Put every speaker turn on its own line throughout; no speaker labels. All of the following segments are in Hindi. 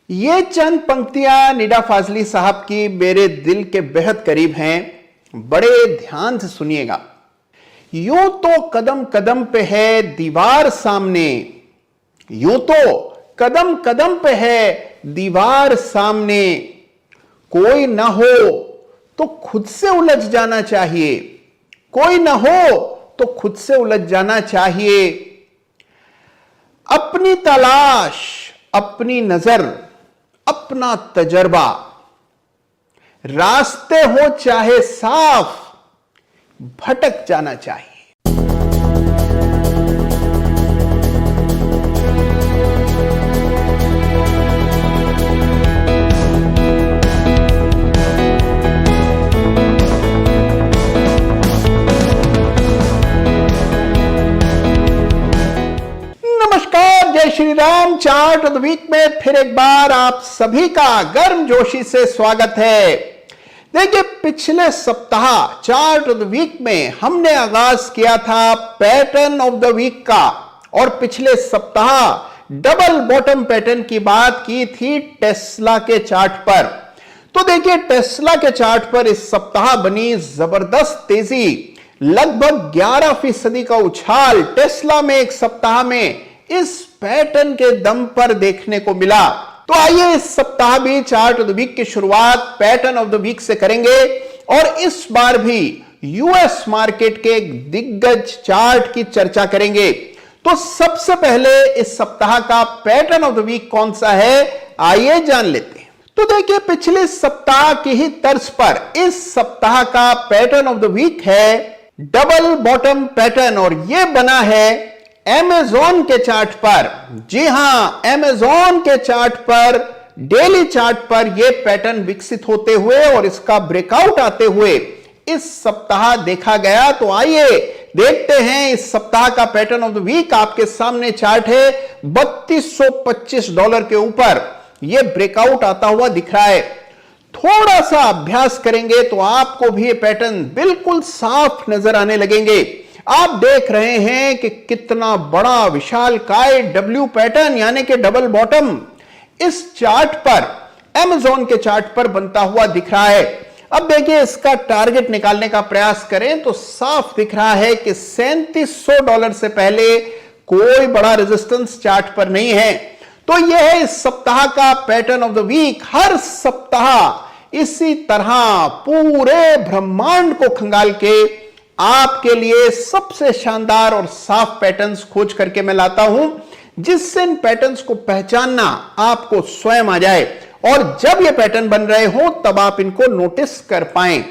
ये चंद पंक्तियां निडा फाजली साहब की मेरे दिल के बेहद करीब हैं। बड़े ध्यान से सुनिएगा। यूं तो कदम कदम पे है दीवार सामने, यूं तो कदम कदम पे है दीवार सामने, कोई ना हो तो खुद से उलझ जाना चाहिए, कोई ना हो तो खुद से उलझ जाना चाहिए। अपनी तलाश, अपनी नजर, अपना तजर्बा, रास्ते हो चाहे साफ, भटक जाना चाहिए। नमस्कार, जय Shri Ram. Chart of the week में फिर एक बार आप सभी का गर्मजोशी से स्वागत है। देखिए, पिछले सप्ताह चार्ट ऑफ द वीक में हमने आगाज किया था पैटर्न ऑफ द वीक का, और पिछले सप्ताह डबल बॉटम पैटर्न की बात की थी टेस्ला के चार्ट पर। तो देखिए, टेस्ला के चार्ट पर इस सप्ताह बनी जबरदस्त तेजी, लगभग 11% का उछाल टेस्ला में एक सप्ताह में इस पैटर्न के दम पर देखने को मिला। तो आइए इस सप्ताह भी चार्ट ऑफ द वीक की शुरुआत पैटर्न ऑफ द वीक से करेंगे, और इस बार भी यूएस मार्केट के एक दिग्गज चार्ट की चर्चा करेंगे। तो सबसे पहले इस सप्ताह का पैटर्न ऑफ द वीक कौन सा है, आइए जान लेते हैं। तो देखिए, पिछले सप्ताह की ही तर्ज पर इस सप्ताह का पैटर्न ऑफ द वीक है डबल बॉटम पैटर्न, और यह बना है अमेज़न के चार्ट पर। जी हां, अमेज़न के चार्ट पर, डेली चार्ट पर यह पैटर्न विकसित होते हुए और इसका ब्रेकआउट आते हुए इस सप्ताह देखा गया। तो आइए देखते हैं इस सप्ताह का पैटर्न ऑफ द वीक। आपके सामने चार्ट है, $3225 के ऊपर यह ब्रेकआउट आता हुआ दिख रहा है। थोड़ा सा अभ्यास करेंगे तो आपको भी ये पैटर्न बिल्कुल साफ नजर आने लगेंगे। आप देख रहे हैं कि कितना बड़ा विशालकाय डब्ल्यू पैटर्न यानी कि डबल बॉटम इस चार्ट पर, अमेज़न के चार्ट पर बनता हुआ दिख रहा है। अब देखिए, इसका टारगेट निकालने का प्रयास करें तो साफ दिख रहा है कि $3700 से पहले कोई बड़ा रेजिस्टेंस चार्ट पर नहीं है। तो यह है इस सप्ताह का पैटर्न ऑफ द वीक। हर सप्ताह इसी तरह पूरे ब्रह्मांड को खंगाल के आपके लिए सबसे शानदार और साफ पैटर्न्स खोज करके मैं लाता हूं, जिससे इन पैटर्न्स को पहचानना आपको स्वयं आ जाए, और जब ये पैटर्न बन रहे हो तब आप इनको नोटिस कर पाएं।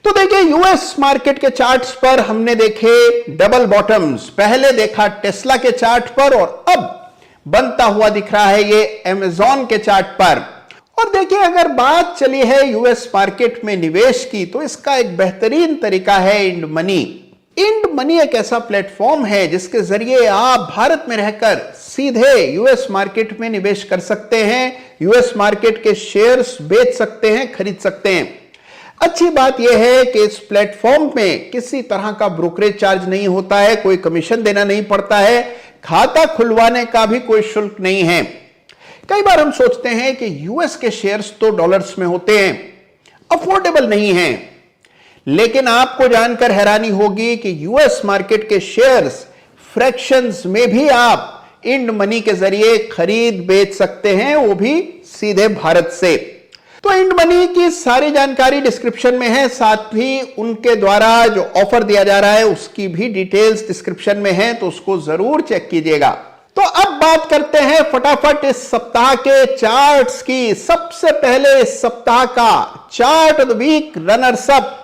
तो देखिए, यूएस मार्केट के चार्ट्स पर हमने देखे डबल बॉटम्स। पहले देखा टेस्ला के चार्ट पर, और अब बनता हुआ दिख रहा है ये अमेज़न के चार्ट पर। और देखिए, अगर बात चली है यूएस मार्केट में निवेश की, तो इसका एक बेहतरीन तरीका है इंड मनी। इंड मनी एक ऐसा प्लेटफॉर्म है जिसके जरिए आप भारत में रहकर सीधे यूएस मार्केट में निवेश कर सकते हैं, यूएस मार्केट के शेयर्स बेच सकते हैं, खरीद सकते हैं। अच्छी बात यह है कि इस प्लेटफॉर्म में किसी तरह का ब्रोकरेज चार्ज नहीं होता है, कोई कमीशन देना नहीं पड़ता है, खाता खुलवाने का भी कोई शुल्क नहीं है। कई बार हम सोचते हैं कि यूएस के शेयर्स तो डॉलर्स में होते हैं, अफोर्डेबल नहीं हैं, लेकिन आपको जानकर हैरानी होगी कि यूएस मार्केट के शेयर्स फ्रैक्शंस में भी आप इंड मनी के जरिए खरीद बेच सकते हैं, वो भी सीधे भारत से। तो इंड मनी की सारी जानकारी डिस्क्रिप्शन में है, साथ ही उनके द्वारा जो ऑफर दिया जा रहा है उसकी भी डिटेल्स डिस्क्रिप्शन में है, तो उसको जरूर चेक कीजिएगा। तो अब बात करते हैं फटाफट इस सप्ताह के चार्ट्स की। सबसे पहले इस सप्ताह का chart of the week runners up.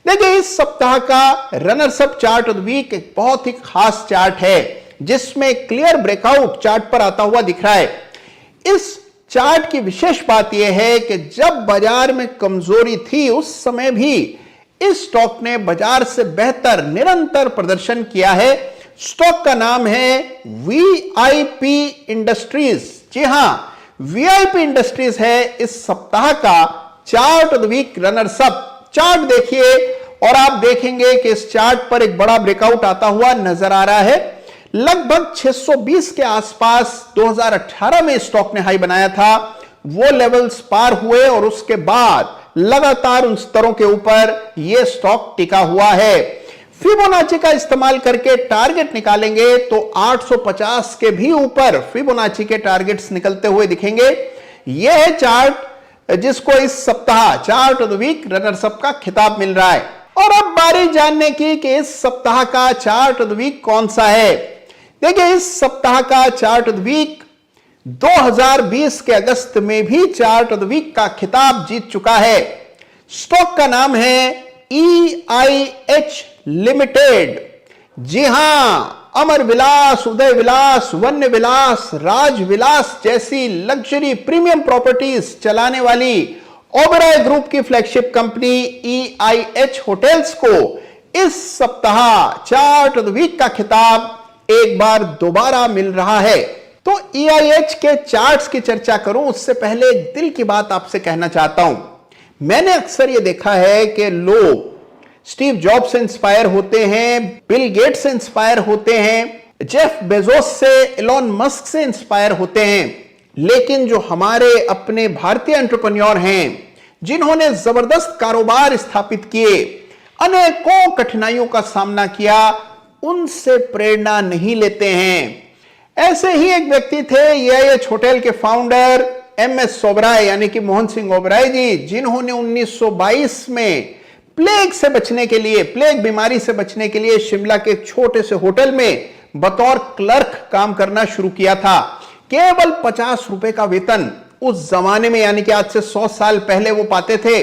देखिए, इस सप्ताह का runners up chart of the week एक बहुत ही खास चार्ट है, जिसमें क्लियर ब्रेकआउट चार्ट पर आता हुआ दिख रहा है। इस चार्ट की विशेष बात यह है कि जब बाजार में कमजोरी थी उस समय भी इस स्टॉक ने बाजार से बेहतर निरंतर प्रदर्शन किया है। स्टॉक का नाम है वीआईपी इंडस्ट्रीज। जी हां, वीआईपी इंडस्ट्रीज है इस सप्ताह का chart of the week runners up. Chart देखिए और आप देखेंगे कि इस चार्ट पर एक बड़ा ब्रेकआउट आता हुआ नजर आ रहा है। लगभग 620 के आसपास 2018 में स्टॉक ने हाई बनाया था, वो लेवल्स पार हुए और उसके बाद लगातार उन स्तरों के ऊपर यह स्टॉक टिका हुआ है। फिबोनाची का इस्तेमाल करके टारगेट निकालेंगे तो 850 के भी ऊपर फिबोनाची के टारगेट्स निकलते हुए दिखेंगे। यह है चार्ट जिसको इस सप्ताह chart of the week runners up का खिताब मिल रहा है। और अब बारी जानने की कि इस सप्ताह का चार्ट ऑफ द वीक कौन सा है। देखिए, इस सप्ताह का चार्ट ऑफ द वीक 2020 के अगस्त में भी चार्ट ऑफ द वीक का खिताब जीत चुका है। स्टॉक का नाम है EIH लिमिटेड। जी हां, अमर विलास, उदय विलास, वन्य विलास, राज विलास जैसी लग्जरी प्रीमियम प्रॉपर्टीज चलाने वाली ओबेरॉय ग्रुप की फ्लैगशिप कंपनी EIH होटल्स को इस सप्ताह चार्ट ऑफ द वीक का खिताब एक बार दोबारा मिल रहा है। तो EIH के चार्ट्स की चर्चा करूं उससे पहले एक दिल की बात आपसे कहना चाहता हूं। मैंने अक्सर यह देखा है कि लोग स्टीव जॉब्स से इंस्पायर होते हैं, बिल गेट्स से इंस्पायर होते हैं, जेफ बेजोस से, एलोन मस्क से इंस्पायर होते हैं, लेकिन जो हमारे अपने भारतीय एंटरप्रेन्योर हैं जिन्होंने जबरदस्त कारोबार स्थापित किए, अनेकों कठिनाइयों का सामना किया, उनसे प्रेरणा नहीं लेते हैं। ऐसे ही एक व्यक्ति थे EIH होटल के फाउंडर MS ओबराय यानी कि मोहन सिंह ओबराय जी, जिन्होंने 1922 में प्लेग से बचने के लिए, प्लेग बीमारी से बचने के लिए शिमला के एक छोटे से होटल में बतौर क्लर्क काम करना शुरू किया था। केवल 50 रुपए का वेतन उस जमाने में यानी कि आज से 100 साल पहले वो पाते थे।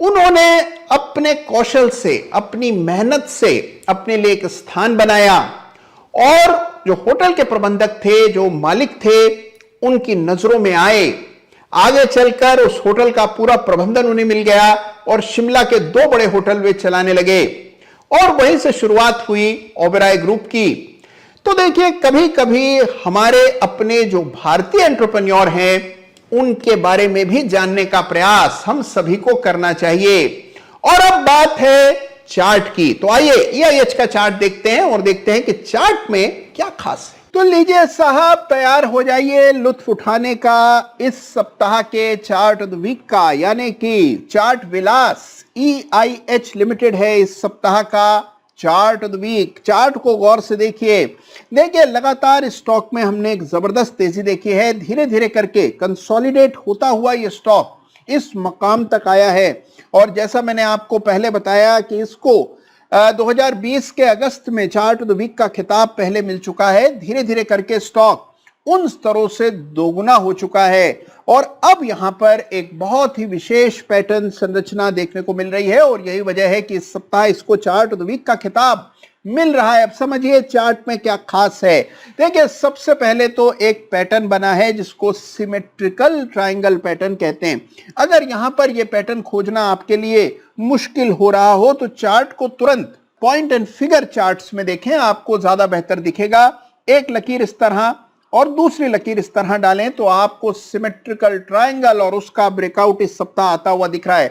उन्होंने अपने कौशल से, अपनी मेहनत से अपने लिए एक स्थान बनाया और जो होटल के प्रबंधक थे, जो मालिक थे, उनकी नजरों में आए। आगे चलकर उस होटल का पूरा प्रबंधन उन्हें मिल गया और शिमला के 2 बड़े होटल वे चलाने लगे और वहीं से शुरुआत हुई ओबेरॉय ग्रुप की। तो देखिए, कभी कभी हमारे अपने जो भारतीय एंटरप्रेन्योर हैं उनके बारे में भी जानने का प्रयास हम सभी को करना चाहिए। और अब बात है चार्ट की। तो आइए EIH का चार्ट देखते हैं और देखते हैं कि चार्ट में क्या खास है। तो लीजिए साहब, तैयार हो जाइए लुत्फ उठाने का इस सप्ताह के चार्ट ऑफ द वीक का, यानी कि चार्ट विलास EIH लिमिटेड है इस सप्ताह का chart of the week. Chart को गौर से देखिए। लगातार स्टॉक में हमने एक जबरदस्त तेजी देखी है। धीरे धीरे करके कंसोलिडेट होता हुआ ये स्टॉक इस मकाम तक आया है और जैसा मैंने आपको पहले बताया कि इसको 2020 के अगस्त में चार्ट ऑफ द वीक का खिताब पहले मिल चुका है। धीरे धीरे करके स्टॉक उन स्तरों से दोगुना हो चुका है और अब यहां पर एक बहुत ही विशेष पैटर्न संरचना देखने को मिल रही है और यही वजह है कि इस सप्ताह इसको चार्ट ऑफ द वीक का खिताब मिल रहा है। अब समझिए चार्ट में क्या खास है। देखिए, सबसे पहले तो एक पैटर्न बना है जिसको सिमेट्रिकल ट्रायंगल पैटर्न कहते हैं। अगर यहां पर यह पैटर्न खोजना आपके लिए मुश्किल हो रहा हो तो चार्ट को तुरंत पॉइंट एंड फिगर चार्ट्स में देखें, आपको ज्यादा बेहतर दिखेगा। एक लकीर इस तरह और दूसरी लकीर इस तरह डालें तो आपको सिमेट्रिकल ट्रायंगल और उसका ब्रेकआउट इस सप्ताह आता हुआ दिख रहा है।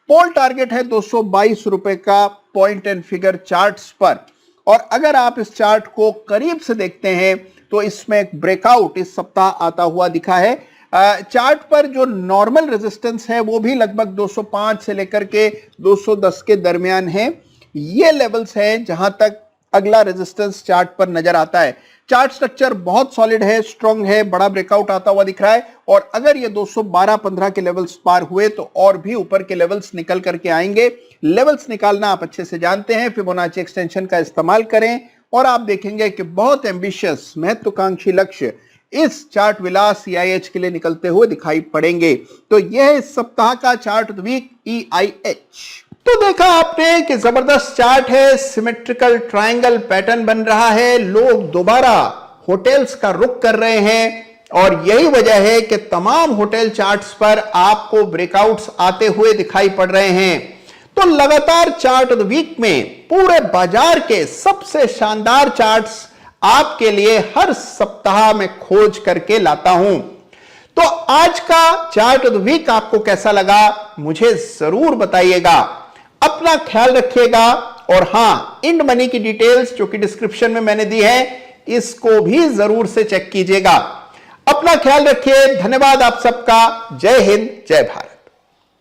पोल टारगेट है 222 रुपए का पॉइंट एंड फिगर चार्ट्स पर। और अगर आप इस चार्ट को करीब से देखते हैं तो इसमें एक ब्रेकआउट इस सप्ताह आता हुआ दिखा है। चार्ट पर जो नॉर्मल रेजिस्टेंस है वो भी लगभग 205 से लेकर के 210 के दरमियान है। ये लेवल्स हैं जहां तक अगला रेजिस्टेंस चार्ट पर नजर आता है। चार्ट स्ट्रक्चर बहुत सॉलिड है, स्ट्रांग है, बड़ा ब्रेकआउट आता हुआ दिख रहा है और अगर ये 212-15 के लेवल्स पार हुए तो और भी ऊपर के लेवल्स निकल करके आएंगे। लेवल्स निकालना आप अच्छे से जानते हैं, फिबोनाची एक्सटेंशन का इस्तेमाल करें और आप देखेंगे कि बहुत एम्बिशियस, महत्वाकांक्षी लक्ष्य इस चार्ट विलास EIH के लिए निकलते हुए दिखाई पड़ेंगे। तो यह इस सप्ताह का chart of the week EIH। तो देखा आपने कि जबरदस्त चार्ट है, सिमेट्रिकल ट्रायंगल पैटर्न बन रहा है, लोग दोबारा होटल्स का रुख कर रहे हैं और यही वजह है कि तमाम होटल चार्ट्स पर आपको ब्रेकआउट्स आते हुए दिखाई पड़ रहे हैं। तो लगातार चार्ट ऑफ द वीक में पूरे बाजार के सबसे शानदार चार्ट्स आपके लिए हर सप्ताह में खोज करके लाता हूं। तो आज का चार्ट ऑफ द वीक आपको कैसा लगा मुझे जरूर बताइएगा। अपना ख्याल रखिएगा और हां, इंड मनी की डिटेल्स जो कि डिस्क्रिप्शन में मैंने दी है, इसको भी जरूर से चेक कीजिएगा। अपना ख्याल रखिए। धन्यवाद आप सबका। जय हिंद, जय भारत।